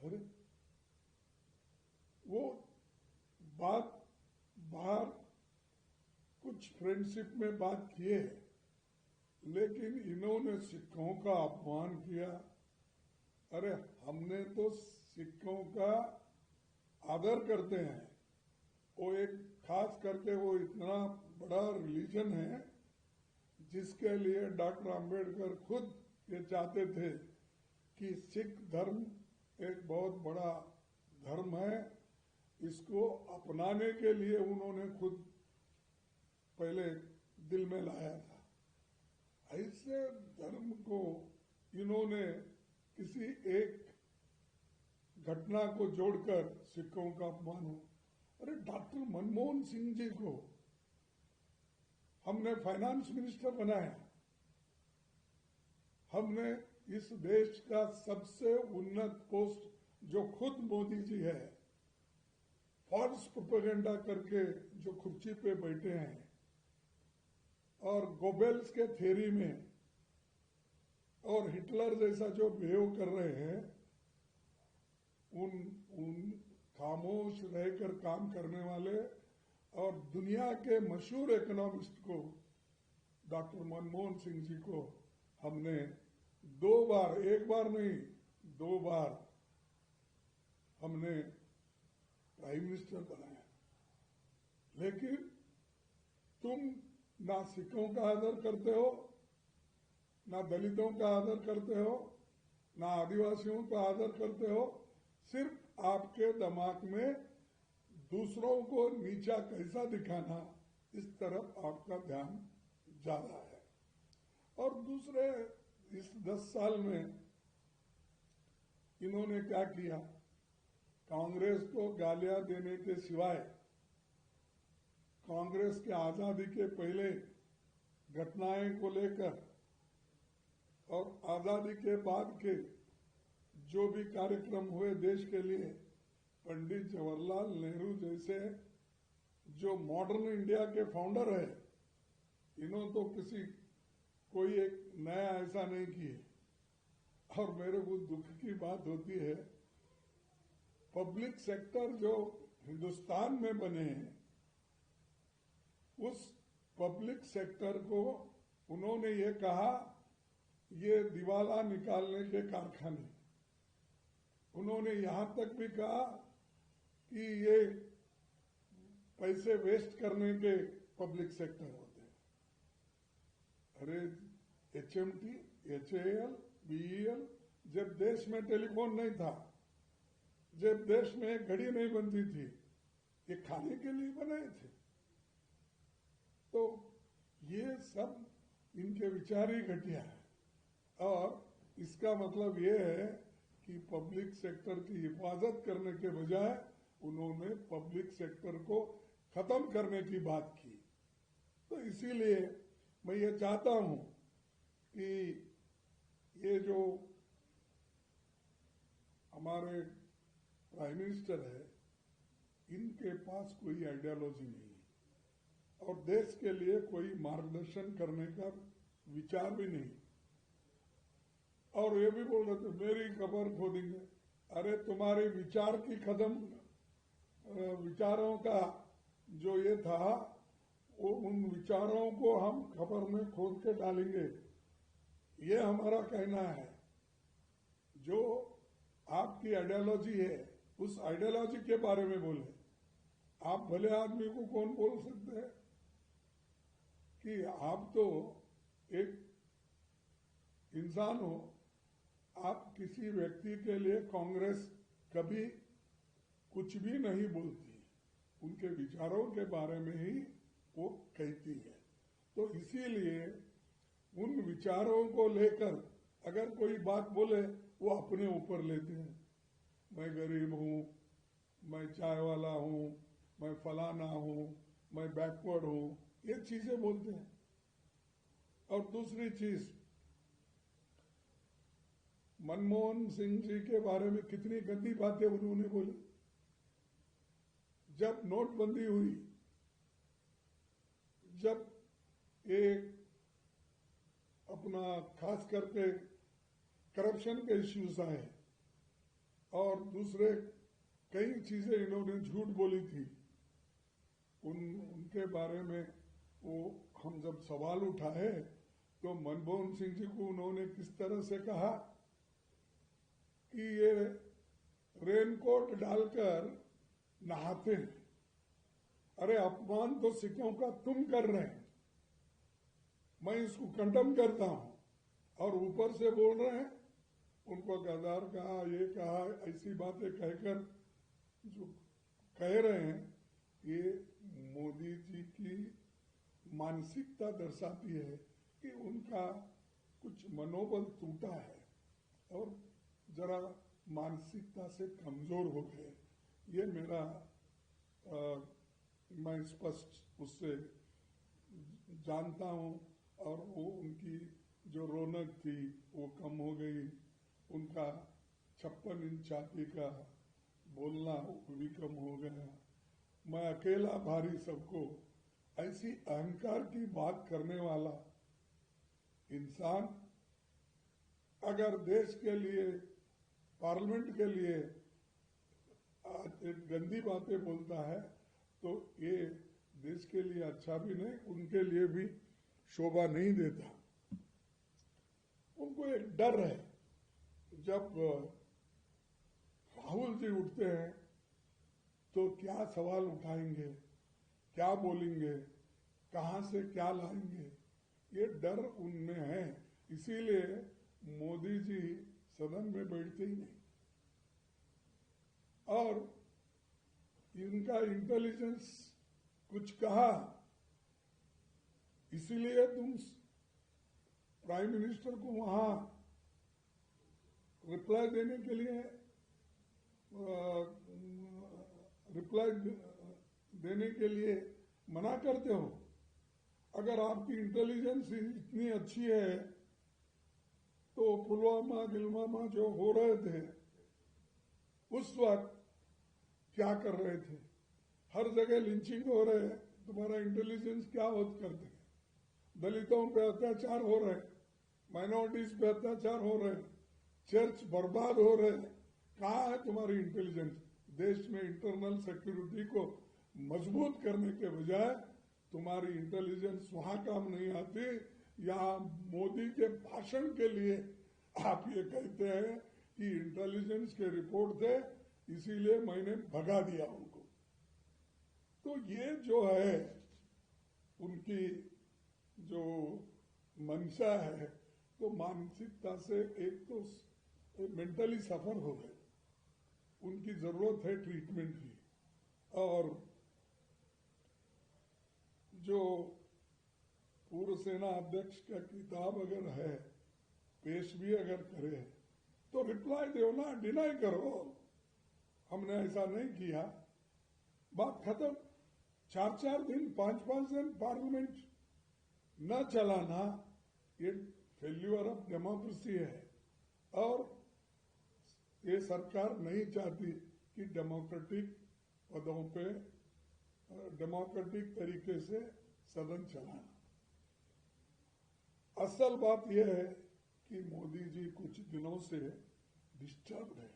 अरे वो बात बाहर कुछ फ्रेंडशिप में बात किए, लेकिन इन्होंने सिखों का अपमान किया। अरे हमने तो सिखों का आदर करते हैं। वो एक खास करके वो इतना बड़ा रिलीजन है जिसके लिए डॉक्टर आम्बेडकर खुद ये चाहते थे कि सिख धर्म एक बहुत बड़ा धर्म है। इसको अपनाने के लिए उन्होंने खुद पहले दिल में लाया था। ऐसे धर्म को इन्होंने किसी एक घटना को जोड़कर सिखों का अपमान हो। अरे डॉक्टर मनमोहन सिंह जी को हमने फाइनेंस मिनिस्टर बनाया। हमने इस देश का सबसे उन्नत पोस्ट जो खुद मोदी जी है, फॉल्स प्रोपेगेंडा करके जो कुर्सी पे बैठे हैं और गोबेल्स के थ्योरी में और हिटलर जैसा जो बिहेव कर रहे हैं, उन खामोश रहकर काम करने वाले और दुनिया के मशहूर इकोनॉमिस्ट को डॉक्टर मनमोहन सिंह जी को हमने 2 बार, 1 बार नहीं 2 बार हमने प्राइम मिनिस्टर बनाया। लेकिन तुम ना सिखों का आदर करते हो, ना दलितों का आदर करते हो, ना आदिवासियों का आदर करते हो। सिर्फ आपके दिमाग में दूसरों को नीचा कैसा दिखाना, इस तरफ आपका ध्यान ज्यादा है। और दूसरे इस 10 साल में इन्होंने क्या किया? कांग्रेस को गालियां देने के सिवाय कांग्रेस के आजादी के पहले घटनाएं को लेकर और आजादी के बाद के जो भी कार्यक्रम हुए देश के लिए, पंडित जवाहरलाल नेहरू जैसे जो मॉडर्न इंडिया के फाउंडर है, इन्होंने तो कोई एक नया ऐसा नहीं किए। और मेरे को दुख की बात होती है, पब्लिक सेक्टर जो हिंदुस्तान में बने हैं, उस पब्लिक सेक्टर को उन्होंने ये कहा ये दिवाला निकालने के कारखाने। उन्होंने यहां तक भी कहा कि ये पैसे वेस्ट करने के पब्लिक सेक्टर होते हैं। अरे HMT, HAL, BEL, जब देश में टेलीफोन नहीं था, जब देश में घड़ी नहीं बनती थी, ये खाने के लिए बनाए थे। तो ये सब इनके विचार ही घटिया है। और इसका मतलब ये है कि पब्लिक सेक्टर की हिफाजत करने के बजाय उन्होंने पब्लिक सेक्टर को खत्म करने की बात की। तो इसीलिए मैं ये चाहता हूं कि ये जो हमारे प्राइम मिनिस्टर है, इनके पास कोई आइडियोलॉजी नहीं है और देश के लिए कोई मार्गदर्शन करने का विचार भी नहीं। और ये भी बोल रहे थे मेरी कब्र खोदेंगे। अरे तुम्हारे विचार की विचारों का जो ये था, वो उन विचारों को हम कब्र में खोद के डालेंगे, ये हमारा कहना है। जो आपकी आइडियोलॉजी है, उस आइडियोलॉजी के बारे में बोले। आप भले आदमी को कौन बोल सकते हैं कि आप तो एक इंसान हो। आप किसी व्यक्ति के लिए कांग्रेस कभी कुछ भी नहीं बोलती, उनके विचारों के बारे में ही वो कहती है। तो इसीलिए उन विचारों को लेकर अगर कोई बात बोले, वो अपने ऊपर लेते हैं। मैं गरीब हूं, मैं चाय वाला हूं, मैं फलाना हूं, मैं बैकवर्ड हूं, ये चीजें बोलते हैं। और दूसरी चीज, मनमोहन सिंह जी के बारे में कितनी गंदी बातें उन्होंने बोली। जब नोटबंदी हुई, जब एक अपना खास करके करप्शन के इश्यूज आए और दूसरे कई चीजें इन्होंने झूठ बोली थी, उनके बारे में वो हम जब सवाल उठाए तो मनमोहन सिंह जी को उन्होंने किस तरह से कहा कि ये रेनकोट डालकर नहाते हैं। अरे अपमान तो सिखों का तुम कर रहे हैं, मैं इसको कंडम करता हूं, और ऊपर से बोल रहे हैं उनको गद्दार कहा, ये कहा, ऐसी बातें कहकर जो कह रहे हैं, ये मोदी जी की मानसिकता दर्शाती है कि उनका कुछ मनोबल टूटा है और जरा मानसिकता से कमजोर हो गए। ये मेरा मैं स्पष्ट उससे जानता हूं, और वो उनकी जो रौनक थी वो कम हो गई, उनका 56 इंच छाती का बोलना भी कम हो गया। मैं अकेला भारी सबको, ऐसी अहंकार की बात करने वाला इंसान अगर देश के लिए, पार्लियामेंट के लिए एक गंदी बातें बोलता है तो ये देश के लिए अच्छा भी नहीं, उनके लिए भी शोभा नहीं देता। उनको एक डर है, जब राहुल जी उठते हैं तो क्या सवाल उठाएंगे, क्या बोलेंगे, कहां से क्या लाएंगे, ये डर उनमें है। इसीलिए मोदी जी सदन में बैठते ही नहीं, और इनका इंटेलिजेंस कुछ कहा, इसीलिए तुम प्राइम मिनिस्टर को वहां रिप्लाई देने के लिए मना करते हो। अगर आपकी इंटेलिजेंस इतनी अच्छी है तो पुलवामा गिलवामा जो हो रहे थे उस वक्त क्या कर रहे थे? हर जगह लिंचिंग हो रहे हैं, तुम्हारा इंटेलिजेंस क्या होत करते हैं? दलितों पे अत्याचार हो रहे, माइनॉरिटीज पे अत्याचार हो रहे, चर्च बर्बाद हो रहे, कहाँ है तुम्हारी इंटेलिजेंस? देश में इंटरनल सिक्योरिटी को मजबूत करने के बजाय तुम्हारी इंटेलिजेंस वहां काम नहीं आती। यहाँ मोदी के भाषण के लिए आप ये कहते हैं कि इंटेलिजेंस के रिपोर्ट थे इसीलिए मैंने भगा दिया उनको। तो ये जो है उनकी जो मंशा है, तो मानसिकता से एक तो मेंटली सफर हो गए, उनकी जरूरत है ट्रीटमेंट की। और जो पूर्व सेना अध्यक्ष का किताब अगर है, पेश भी अगर करे तो रिप्लाई दो ना, डिनाई करो हमने ऐसा नहीं किया, बात खत्म। 4-4 दिन 5-5 दिन पार्लियामेंट न चलाना ये फेल्यूर ऑफ डेमोक्रेसी है, और ये सरकार नहीं चाहती कि डेमोक्रेटिक पदों पे डेमोक्रेटिक तरीके से सदन चलाना। असल बात यह है कि मोदी जी कुछ दिनों से डिस्टर्ब है।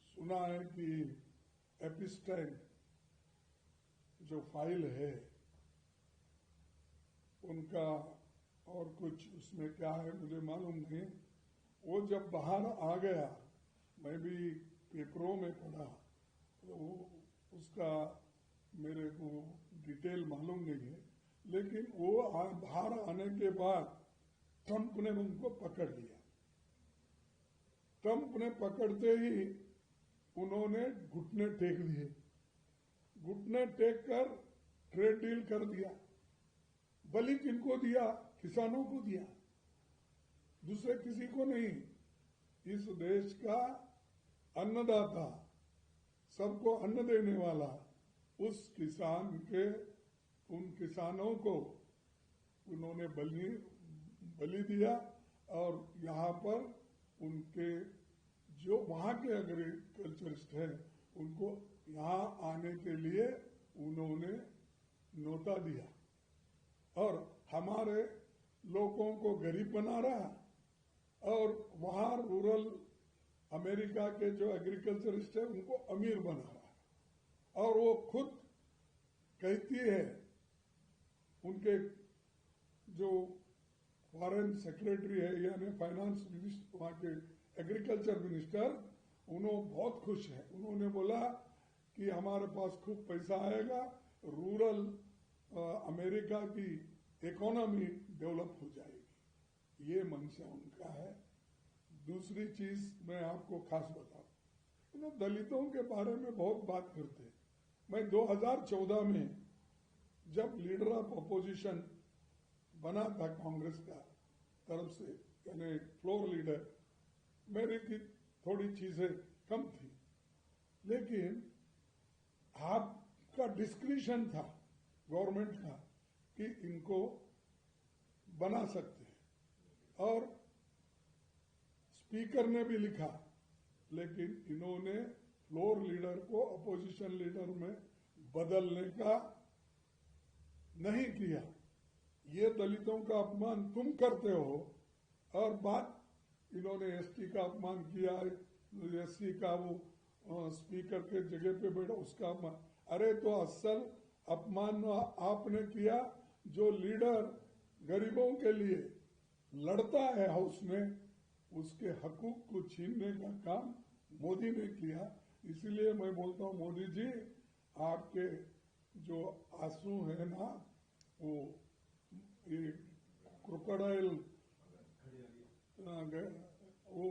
सुना है कि एपिस्टाइन जो फाइल है उनका, और कुछ उसमें क्या है मुझे मालूम नहीं, वो जब बाहर आ गया, मैं भी पेपरों में पढ़ा, तो उसका मेरे को डिटेल मालूम नहीं है, लेकिन वो बाहर आने के बाद ट्रंप ने उनको पकड़ लिया। ट्रंप ने पकड़ते ही उन्होंने घुटने टेक दिए, घुटने टेक कर ट्रेड डील कर दिया। बलि किनको दिया? किसानों को दिया, दूसरे किसी को नहीं। इस देश का अन्नदाता, सबको अन्न देने वाला, उस किसान के, उन किसानों को उन्होंने बलि दिया, और यहाँ पर उनके जो वहाँ के एग्रीकल्चरिस्ट हैं उनको यहाँ आने के लिए उन्होंने नोटा दिया, और हमारे लोगों को गरीब बना रहा, और वहाँ रूरल अमेरिका के जो एग्रीकल्चरिस्ट है उनको अमीर बना रहा है। और वो खुद कहती है, उनके जो फॉरेन सेक्रेटरी है यानी फाइनेंस मिनिस्टर, वहां के एग्रीकल्चर मिनिस्टर, उन्होंने बहुत खुश है। उन्होंने बोला कि हमारे पास खूब पैसा आएगा, रूरल अमेरिका की इकोनॉमी डेवलप हो जाएगी। ये मंशा उनका है। दूसरी चीज मैं आपको खास बताऊं, दलितों के बारे में बहुत बात करते हैं। मैं 2014 में जब लीडर ऑफ अपोजिशन बना था कांग्रेस का तरफ से, यानी फ्लोर लीडर, मेरी की थोड़ी चीजें कम थी, लेकिन आपका डिस्क्रिशन था गवर्नमेंट का कि इनको बना सकते हैं। और स्पीकर ने भी लिखा, लेकिन इन्होंने फ्लोर लीडर को अपोजिशन लीडर में बदलने का नहीं किया। ये दलितों का अपमान तुम करते हो, और बात इन्होंने एसटी का अपमान किया, एससी का वो स्पीकर के जगह पे बैठा उसका अपमान। अरे तो असल अपमान आपने किया जो लीडर गरीबों के लिए लड़ता है हाउस में, उसके हकूक को छीनने का काम मोदी ने किया। इसीलिए मैं बोलता हूं, मोदी जी, आपके जो आंसू है ना, वो ये क्रोकोडाइल वो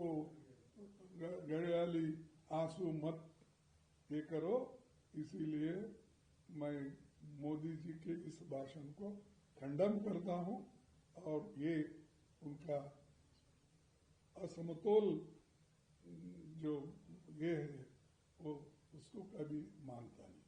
घड़ियाली आंसू मत ये करो। इसीलिए मैं मोदी जी के इस भाषण को खंडन करता हूं, और ये उनका असमतोल जो ये है वो उसको कभी मानता नहीं।